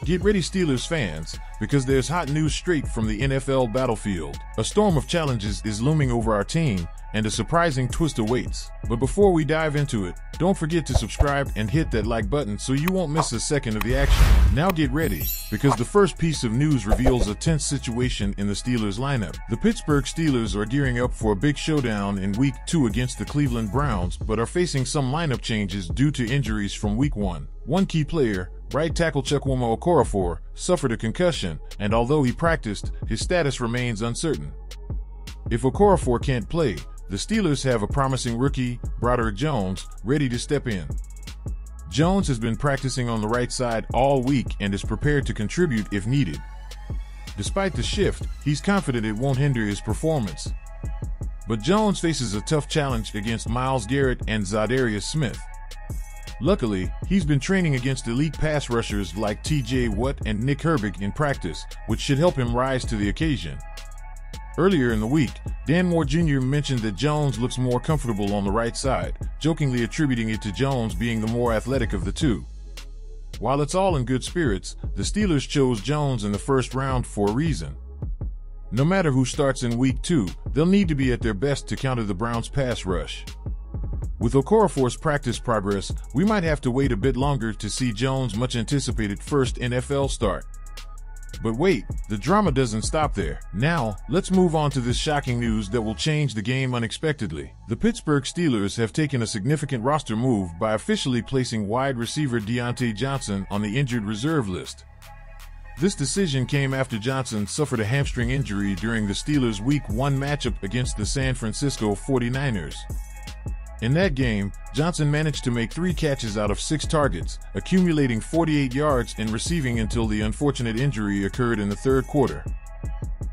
Get ready, Steelers fans, because there's hot news straight from the NFL battlefield. A storm of challenges is looming over our team, and a surprising twist awaits. But before we dive into it, don't forget to subscribe and hit that like button so you won't miss a second of the action. Now get ready, because the first piece of news reveals a tense situation in the Steelers lineup. The Pittsburgh Steelers are gearing up for a big showdown in Week 2 against the Cleveland Browns, but are facing some lineup changes due to injuries from Week 1. One key player, right tackle Chukwuma Okorafor, suffered a concussion, and although he practiced, his status remains uncertain. If Okorafor can't play, the Steelers have a promising rookie, Broderick Jones, ready to step in. Jones has been practicing on the right side all week and is prepared to contribute if needed. Despite the shift, he's confident it won't hinder his performance. But Jones faces a tough challenge against Myles Garrett and Za'Darius Smith. Luckily, he's been training against elite pass rushers like T.J. Watt and Nick Herbig in practice, which should help him rise to the occasion. Earlier in the week, Dan Moore Jr. mentioned that Jones looks more comfortable on the right side, jokingly attributing it to Jones being the more athletic of the two. While it's all in good spirits, the Steelers chose Jones in the first round for a reason. No matter who starts in Week 2, they'll need to be at their best to counter the Browns' pass rush. With Okorafor's practice progress, we might have to wait a bit longer to see Jones' much-anticipated first NFL start. But wait, the drama doesn't stop there. Now, let's move on to this shocking news that will change the game unexpectedly. The Pittsburgh Steelers have taken a significant roster move by officially placing wide receiver Diontae Johnson on the injured reserve list. This decision came after Johnson suffered a hamstring injury during the Steelers' Week 1 matchup against the San Francisco 49ers. In that game, Johnson managed to make 3 catches out of 6 targets, accumulating 48 yards in receiving until the unfortunate injury occurred in the third quarter.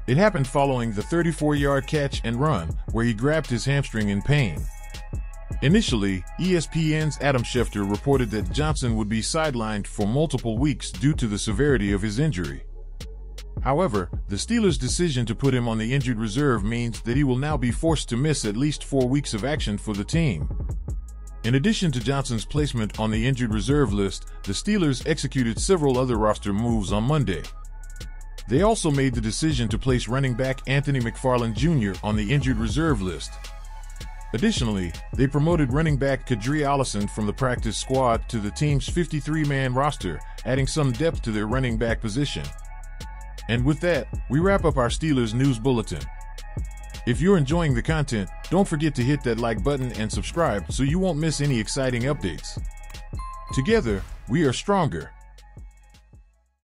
It happened following the 34-yard catch and run, where he grabbed his hamstring in pain. Initially, ESPN's Adam Schefter reported that Johnson would be sidelined for multiple weeks due to the severity of his injury. However, the Steelers' decision to put him on the injured reserve means that he will now be forced to miss at least 4 weeks of action for the team. In addition to Johnson's placement on the injured reserve list, the Steelers executed several other roster moves on Monday. They also made the decision to place running back Anthony McFarland Jr. on the injured reserve list. Additionally, they promoted running back Kadri Allison from the practice squad to the team's 53-man roster, adding some depth to their running back position. And with that, we wrap up our Steelers News Bulletin. If you're enjoying the content, don't forget to hit that like button and subscribe so you won't miss any exciting updates. Together, we are stronger.